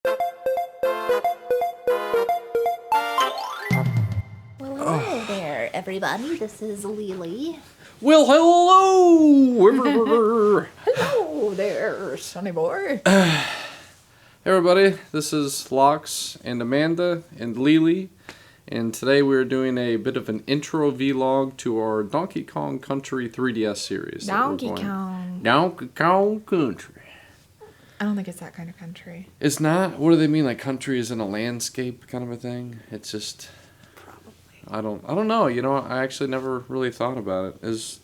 Well, hello there, everybody. This is Lily. Well, hello! Hello there, Sonny boy. Hey everybody, this is Lox and Amanda and Lily, and today we're doing a bit of an intro vlog to our Donkey Kong Country 3DS series. Donkey Kong. Donkey Kong Country. I don't think it's that kind of country. It's not? What do they mean? Like country is in a landscape kind of a thing? It's just... Probably. I don't know. You know, I actually never really thought about it. Is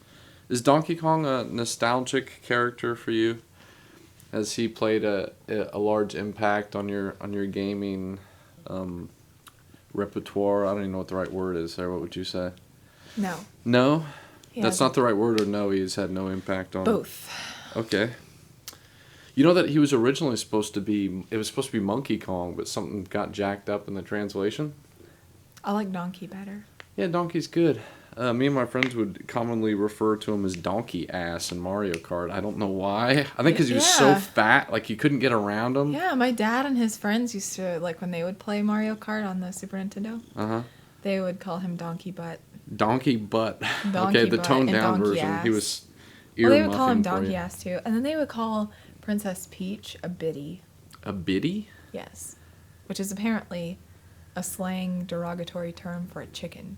Donkey Kong a nostalgic character for you? Has he played a large impact on your gaming repertoire? I don't even know what the right word is there. What would you say? No. No? He That's hasn't. not the right word, or no, he's had no impact on... Both. Okay. You know that he was originally supposed to be... It was supposed to be Monkey Kong, but something got jacked up in the translation. I like Donkey better. Yeah, Donkey's good. Me and my friends would commonly refer to him as Donkey Ass in Mario Kart. I don't know why. I think because he was so fat, like you couldn't get around him. Yeah, my dad and his friends used to, like when they would play Mario Kart on the Super Nintendo, they would call him Donkey Butt. Donkey Butt. Donkey Okay, the Butt toned and down Donkey version. Ass. He was ear Well, they would call him muffing for Donkey you. Ass too. And then they would call Princess Peach a biddy. A biddy? Yes. Which is apparently a slang derogatory term for a chicken.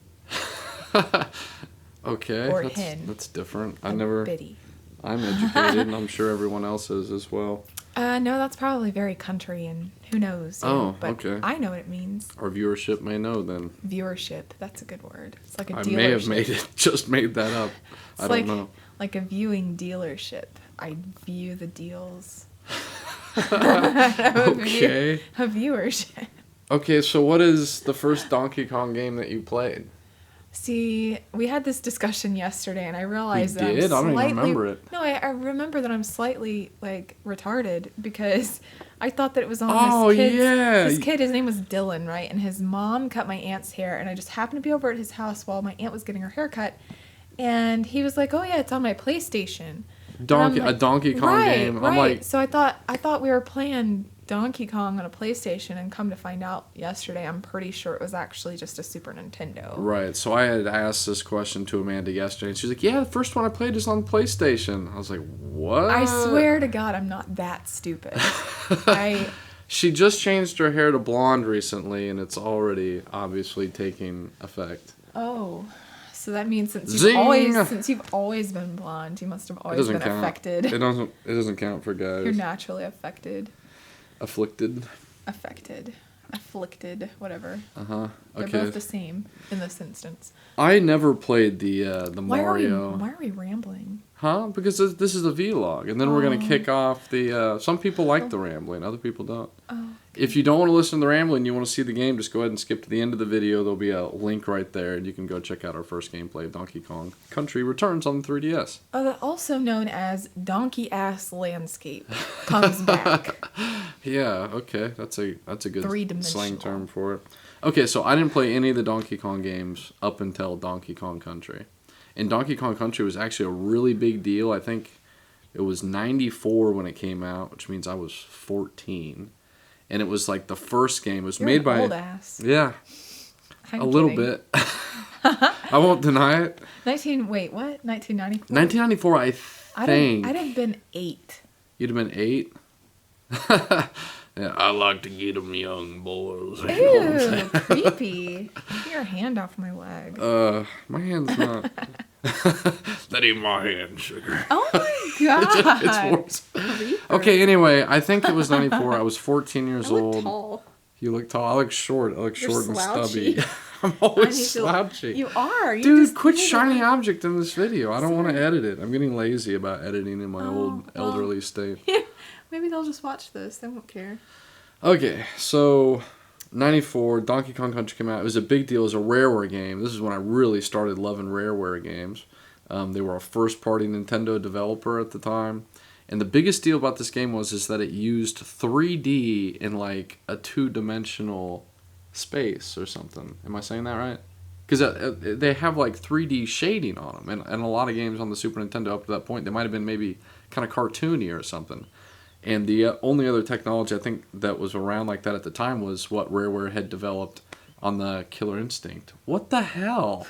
Okay, Or that's, hen. that's different. Biddy. I'm educated, and I'm sure everyone else is as well. No, that's probably very country, and who knows? But okay. I know what it means. Our viewership may know then. Viewership. That's a good word. It's like a I dealership. may have just made that up. It's I like, don't know. like a viewing dealership. I view the deals. Okay. A viewership. Okay, so what is the first Donkey Kong game that you played? See, we had this discussion yesterday, and I realized We that did? I I'm don't even slightly... remember it. No, I remember that I'm slightly, like, retarded, because I thought that it was on this kid, his name was Dylan, right? And his mom cut my aunt's hair, and I just happened to be over at his house while my aunt was getting her hair cut, and he was like, oh yeah, it's on my PlayStation. A Donkey Kong game. I'm like... So I thought we were playing Donkey Kong on a PlayStation, and come to find out yesterday, I'm pretty sure it was actually just a Super Nintendo. Right, so I had asked this question to Amanda yesterday, and she's like, yeah, the first one I played is on PlayStation. I was like, what? I swear to God, I'm not that stupid. She just changed her hair to blonde recently, and it's already obviously taking effect. Oh, so that means since you've always been blonde, you must have always been affected. It doesn't count for guys. You're naturally affected. Afflicted, whatever. Okay. They're both the same in this instance. I never played the Mario. Why are we rambling? Huh? Because this is a vlog, and then we're gonna kick off the. Some people like the rambling, other people don't. Oh. Okay. If you don't want to listen to the rambling, you want to see the game, just go ahead and skip to the end of the video. There'll be a link right there, and you can go check out our first gameplay of Donkey Kong Country Returns on the 3DS. Also known as Donkey Ass Landscape comes back. Yeah, okay, that's a good Three-dimensional slang term for it. Okay, so I didn't play any of the Donkey Kong games up until Donkey Kong Country. And Donkey Kong Country was actually a really big deal. I think it was 94 when it came out, which means I was 14. And it was like the first game. It was made by... old ass. Yeah, I'm a little kidding. bit. I won't deny it. 1994? 1994, I think. I'd have been 8. You'd have been 8? Yeah, I like to get them young boys. Ew, creepy. Get your hand off my leg. My hand's not... That ain't my hand, sugar. Oh my God. It's worse. Okay, anyway, I think it was 94. I was 14 years old. I look tall. You look tall. I look short. I look You're short and slouchy. stubby. I'm always slouchy. You are. Dude, quit shiny object in this video. I don't want to edit it. I'm getting lazy about editing in my old elderly state. Maybe they'll just watch this. They won't care. Okay, so 94, Donkey Kong Country came out. It was a big deal. It was a Rareware game. This is when I really started loving Rareware games. They were a first-party Nintendo developer at the time. And the biggest deal about this game is that it used 3D in like a two-dimensional space or something. Am I saying that right? Because they have like 3D shading on them. And a lot of games on the Super Nintendo up to that point, they might have been maybe kind of cartoony or something. And the only other technology I think that was around like that at the time was what Rareware had developed on the Killer Instinct. What the hell?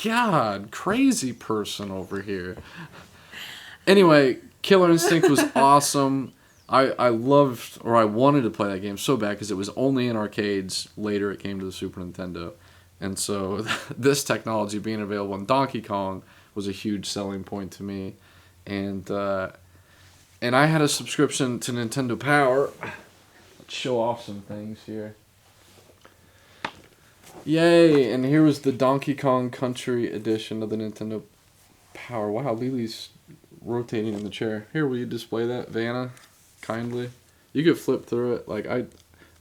God, crazy person over here. Anyway, Killer Instinct was awesome. I loved, or I wanted to play that game so bad because it was only in arcades. Later it came to the Super Nintendo. And so this technology being available in Donkey Kong was a huge selling point to me. And I had a subscription to Nintendo Power. Let's show off some things here. Yay! And here was the Donkey Kong Country edition of the Nintendo Power. Wow, Lily's rotating in the chair. Here, will you display that, Vanna? Kindly. You could flip through it. Like I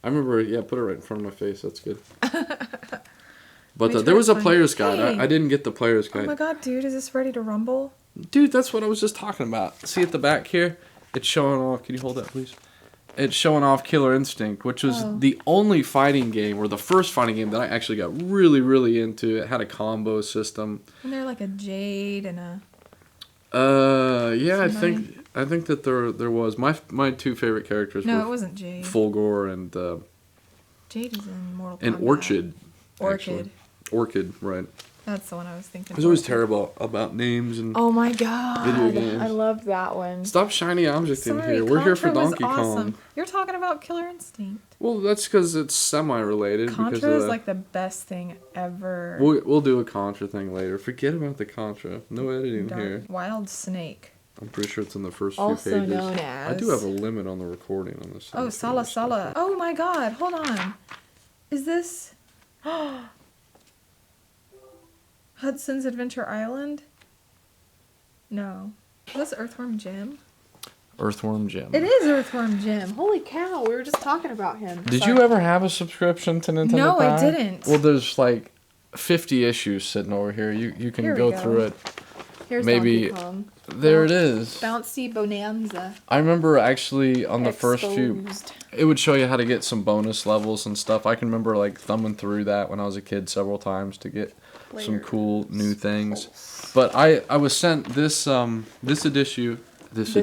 remember. Yeah, put it right in front of my face. That's good. But there was a player's guide. Hey. I didn't get the player's guide. Oh my god, dude, is this ready to rumble? Dude, that's what I was just talking about. See at the back here? It's showing off. Can you hold that, please? It's showing off Killer Instinct, which was the only fighting game, or the first fighting game that I actually got really, really into. It had a combo system. And they're like a Jade and a... Yeah, I think that there was. My two favorite characters were... No, it wasn't Jade. Fulgore and... Jade is in Mortal Kombat. And Orchid. Orchid. Orchid, right. That's the one I was thinking. I was always terrible about names and oh my god, video games. I loved that one. Stop shiny objecting Sorry, here. We're here for Contra was Donkey awesome. Kong. You're talking about Killer Instinct. Well, that's because it's semi-related. Contra is like the best thing ever. We'll do a Contra thing later. Forget about the Contra. No editing here. Wild Snake. I'm pretty sure it's in the first few Also pages. known as... I do have a limit on the recording on this. Oh, Sala Sala. Oh my god, hold on. Is this... Hudson's Adventure Island? No. Is this Earthworm Jim? Earthworm Jim. It is Earthworm Jim. Holy cow, we were just talking about him. Did you ever have a subscription to Nintendo No, Power? I didn't. Well, there's like 50 issues sitting over here. You can go through it. Here's Maybe Donkey Kong. There it is. Bouncy Bonanza. I remember actually on the Exposed. first few, it would show you how to get some bonus levels and stuff. I can remember like thumbing through that when I was a kid several times to get some cool new things. But I was sent this edition this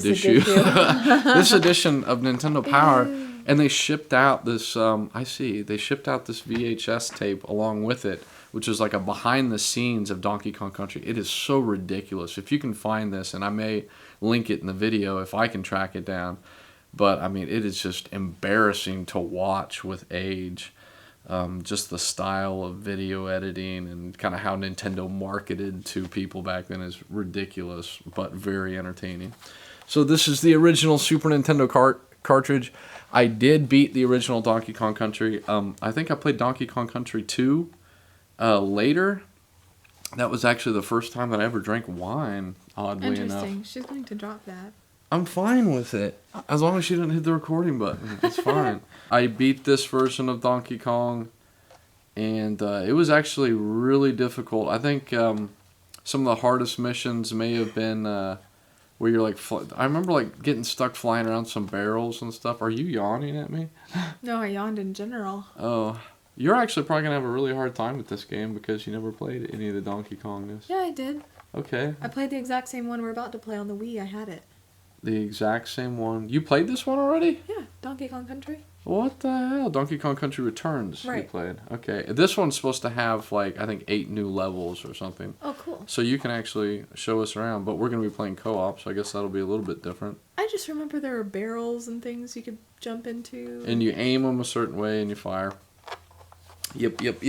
edition of Nintendo Power, and they shipped out this they shipped out this VHS tape along with it, which is like a behind the scenes of Donkey Kong Country. It is so ridiculous. If you can find this, and I may link it in the video if I can track it down, but I mean, it is just embarrassing to watch with age. Just the style of video editing and kind of how Nintendo marketed to people back then is ridiculous, but very entertaining. So this is the original Super Nintendo cartridge. I did beat the original Donkey Kong Country. I think I played Donkey Kong Country 2 later. That was actually the first time that I ever drank wine, oddly enough. Interesting. She's going to drop that. I'm fine with it. As long as she didn't hit the recording button. It's fine. I beat this version of Donkey Kong, and it was actually really difficult. I think some of the hardest missions may have been where you're like... I remember like getting stuck flying around some barrels and stuff. Are you yawning at me? No, I yawned in general. Oh. You're actually probably going to have a really hard time with this game because you never played any of the Donkey Kongness. Yeah, I did. Okay. I played the exact same one we're about to play on the Wii. I had it. The exact same one. You played this one already? Yeah, Donkey Kong Country. What the hell? Donkey Kong Country Returns right. You played. Okay. This one's supposed to have, like, I think 8 new levels or something. Oh, cool. So you can actually show us around, but we're going to be playing co-op, so I guess that'll be a little bit different. I just remember there were barrels and things you could jump into. And you aim them a certain way and you fire. Yep.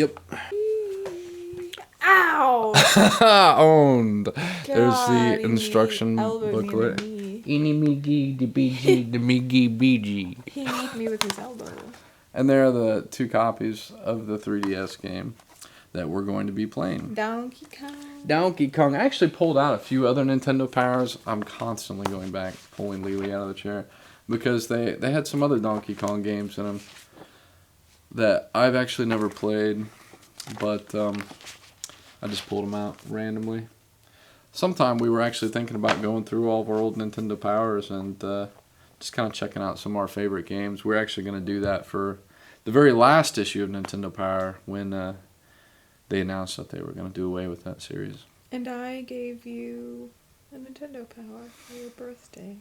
Ow! Owned. God, There's the instruction booklet. Eeny meeny the BG the meagy BG. He kneed me with his elbow. And there are the 2 copies of the 3DS game that we're going to be playing. Donkey Kong. I actually pulled out a few other Nintendo Powers. I'm constantly going back, pulling Lily out of the chair, because they had some other Donkey Kong games in them that I've actually never played, but I just pulled them out randomly. Sometime we were actually thinking about going through all of our old Nintendo Powers and just kind of checking out some of our favorite games. We're actually going to do that for the very last issue of Nintendo Power when they announced that they were going to do away with that series. And I gave you a Nintendo Power for your birthday.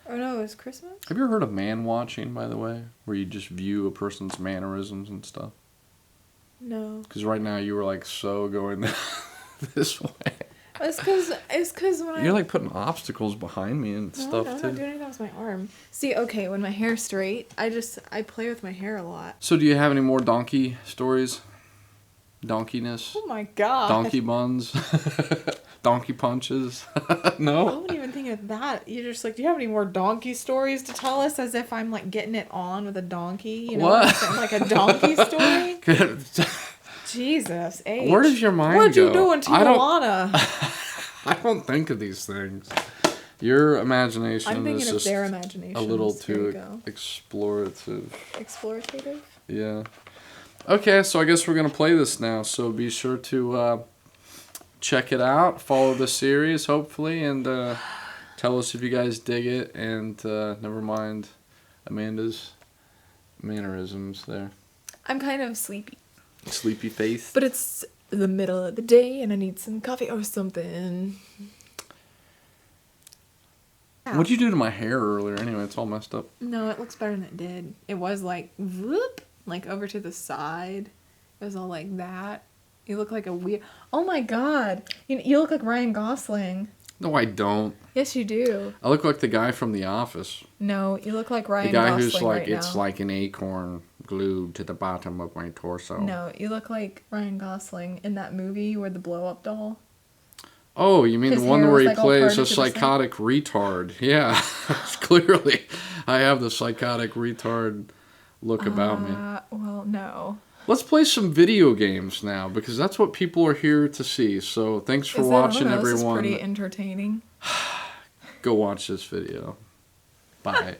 Oh no, it was Christmas? Have you ever heard of man watching, by the way? Where you just view a person's mannerisms and stuff? No. Because right now you were like so going this way. It's because when You're like putting obstacles behind me and stuff No, I'm too. not doing anything. That was my arm. See, okay, when my hair's straight, I play with my hair a lot. So do you have any more donkey stories? Donkeyness? Oh my god. Donkey buns? Donkey punches? No? I wouldn't even think of that. You're just like, do you have any more donkey stories to tell us? As if I'm like getting it on with a donkey. You know, what? Like a donkey story? Jesus, H. Where does your mind What'd go? you do in Tijuana? I don't think of these things. Your imagination I'm thinking is of just their imagination. a little too explorative. Explorative? Yeah. Okay, so I guess we're going to play this now. So be sure to check it out. Follow the series, hopefully. And tell us if you guys dig it. And never mind Amanda's mannerisms there. I'm kind of sleepy. Sleepy face. But it's the middle of the day and I need some coffee or something. What'd you do to my hair earlier? Anyway, it's all messed up. No, it looks better than it did. It was like, whoop, like over to the side. It was all like that. You look like a weird... Oh my god. You look like Ryan Gosling. No, I don't. Yes, you do. I look like the guy from The Office. No, you look like Ryan Gosling. The guy Gosling who's like, right it's now. like an acorn glued to the bottom of my torso. No, you look like Ryan Gosling in that movie where the blow-up doll. Oh, you mean His the one hair where was, he like, all plays parted a to the side? psychotic retard? Yeah, clearly. I have the psychotic retard look about me. Well, no. Let's play some video games now, because that's what people are here to see. So thanks for watching, everyone. This is pretty entertaining. Go watch this video. Bye.